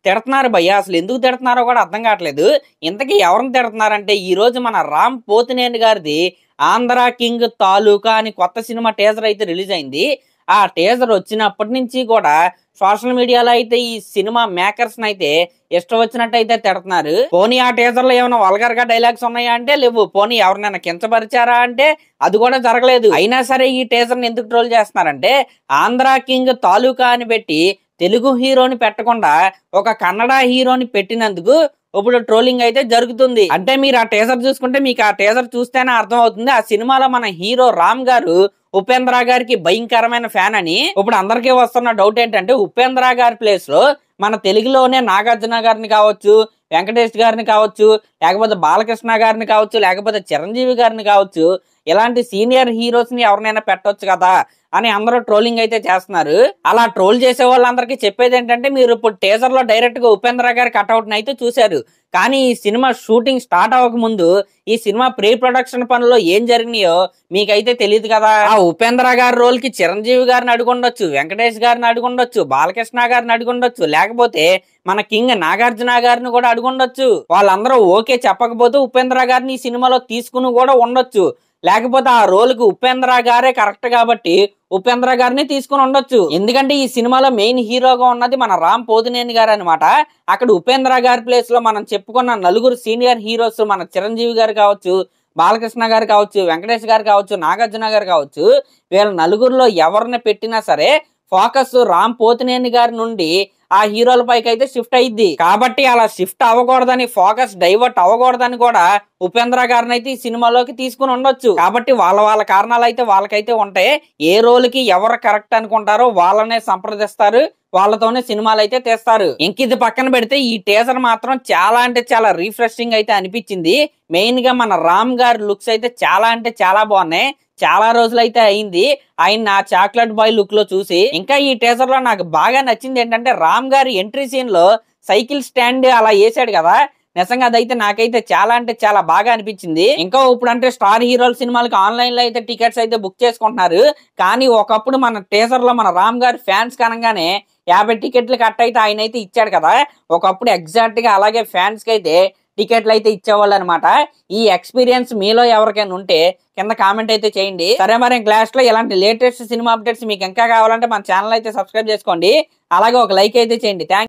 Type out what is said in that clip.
తిడుతున్నారు భయ్య. అసలు ఎందుకు తిడుతున్నారో కూడా అర్థం కావట్లేదు. ఇంతకీ ఎవరిని తిడుతున్నారంటే ఈ రోజు మన రామ్ పోతినేని గారిది ఆంధ్ర కింగ్ తాలూకా అని కొత్త సినిమా టీజర్ అయితే రిలీజ్ అయింది. ఆ టీజర్ వచ్చినప్పటి నుంచి కూడా సోషల్ మీడియాలో అయితే ఈ సినిమా మేకర్స్ అయితే ఇష్టం వచ్చినట్టు అయితే తిడుతున్నారు. పోనీ ఆ టీజర్ లో ఏమైనా వల్గర్ గా డైలాగ్స్ ఉన్నాయా అంటే లేవు. పోనీ ఎవరినైనా కించపరిచారా అంటే అది కూడా జరగలేదు. అయినా సరే ఈ టీజర్ ని ఎందుకు ట్రోల్ చేస్తున్నారంటే ఆంధ్ర కింగ్ తాలూకా అని పెట్టి తెలుగు హీరోని పెట్టకుండా ఒక కన్నడ హీరోని పెట్టినందుకు ఇప్పుడు ట్రోలింగ్ అయితే జరుగుతుంది. అంటే మీరు ఆ టీజర్ చూసుకుంటే మీకు ఆ టీజర్ చూస్తేనే అర్థం అవుతుంది. ఆ సినిమాలో మన హీరో రామ్ గారు ఉపేంద్ర గారికి భయంకరమైన ఫ్యాన్ అని. ఇప్పుడు అందరికీ వస్తున్న డౌట్ ఏంటంటే ఉపేంద్ర గారి ప్లేస్ లో మన తెలుగులోనే నాగార్జున గారిని కావచ్చు, వెంకటేష్ గారిని కావచ్చు, లేకపోతే బాలకృష్ణ గారిని కావచ్చు, లేకపోతే చిరంజీవి గారిని కావచ్చు, ఇలాంటి సీనియర్ హీరోస్ ని ఎవరినైనా పెట్టొచ్చు కదా అని అందరూ ట్రోలింగ్ అయితే చేస్తున్నారు. అలా ట్రోల్ చేసే వాళ్ళందరికీ చెప్పేది ఏంటంటే మీరు ఇప్పుడు టీజర్ లో డైరెక్ట్ గా ఉపేంద్ర గారి కట్అవుట్ అయితే చూశారు. కానీ ఈ సినిమా షూటింగ్ స్టార్ట్ అవ్వక ముందు ఈ సినిమా ప్రీ ప్రొడక్షన్ పనుల్లో ఏం జరిగినాయో మీకైతే తెలియదు కదా. ఆ ఉపేంద్ర గారి రోల్ కి చిరంజీవి గారిని అడుగుండొచ్చు, వెంకటేష్ గారిని అడుగుండొచ్చు, బాలకృష్ణ గారిని అడుగుండొచ్చు, లేకపోతే మన కింగ్ నాగార్జున గారిని కూడా అడుగుండొచ్చు. వాళ్ళందరూ ఓకే చెప్పకపోతే ఉపేంద్ర గారిని ఈ సినిమాలో తీసుకుని కూడా ఉండొచ్చు. లేకపోతే ఆ రోల్ కి ఉపేంద్ర గారే కరెక్ట్ కాబట్టి ఉపేంద్ర గారిని తీసుకుని ఉండొచ్చు. ఎందుకంటే ఈ సినిమాలో మెయిన్ హీరోగా ఉన్నది మన రామ్ పోతినేని గారు అనమాట. అక్కడ ఉపేంద్ర గారి ప్లేస్ లో మనం చెప్పుకున్న నలుగురు సీనియర్ హీరోస్ మన చిరంజీవి గారు కావచ్చు, బాలకృష్ణ గారు కావచ్చు, వెంకటేష్ గారు కావచ్చు, నాగార్జున గారు కావచ్చు, వీళ్ళ నలుగురిలో ఎవరిని పెట్టినా సరే ఫోకస్ రామ్ పోతినేని గారి నుండి ఆ హీరోల పైకి అయితే షిఫ్ట్ అయ్యిద్ది. కాబట్టి అలా షిఫ్ట్ అవ్వకూడదని, ఫోకస్ డైవర్ట్ అవ్వకూడదని కూడా ఉపేంద్ర గారిని అయితే ఈ సినిమాలోకి తీసుకుని ఉండొచ్చు. కాబట్టి వాళ్ళ కారణాలు అయితే వాళ్ళకైతే ఉంటాయి. ఏ రోల్ కి ఎవరు కరెక్ట్ అనుకుంటారో వాళ్ళనే సంప్రదిస్తారు, వాళ్ళతోనే సినిమాలు అయితే తీస్తారు. ఇంక ఇది పక్కన పెడితే ఈ టీజర్ మాత్రం చాలా అంటే చాలా రిఫ్రెషింగ్ అయితే అనిపించింది. మెయిన్ గా మన రామ్ గారి లుక్స్ అయితే చాలా అంటే చాలా బాగున్నాయి. చాలా రోజులు అయితే అయింది ఆయన నా చాక్లెట్ బాయ్ లుక్ లో చూసి. ఇంకా ఈ టీజర్ లో నాకు బాగా నచ్చింది ఏంటంటే రామ్ గారి ఎంట్రీ సీన్ లో సైకిల్ స్టాండ్ అలా వేసాడు కదా, నిజంగా అదైతే నాకైతే చాలా అంటే చాలా బాగా అనిపించింది. ఇంకా ఇప్పుడు అంటే స్టార్ హీరోల సినిమాలకి ఆన్లైన్ లో అయితే టికెట్స్ అయితే బుక్ చేసుకుంటున్నారు. కానీ ఒకప్పుడు మన టీజర్ లో మన రామ్ గారి ఫ్యాన్స్ కనగానే 50 టికెట్లు కట్ అయితే ఆయన అయితే ఇచ్చాడు కదా. ఒకప్పుడు ఎగ్జాక్ట్ గా అలాగే ఫ్యాన్స్ కి అయితే టికెట్లు అయితే ఇచ్చేవాళ్ళు అనమాట. ఈ ఎక్స్పీరియన్స్ మీలో ఎవరికైనా ఉంటే కింద కామెంట్ అయితే చేయండి. సరే మరి క్లాస్ లో ఇలాంటి లేటెస్ట్ సినిమా అప్డేట్స్ మీకు ఇంకా కావాలంటే మన ఛానల్ అయితే సబ్స్క్రైబ్ చేసుకోండి. అలాగే ఒక లైక్ అయితే చేయండి. థ్యాంక్స్.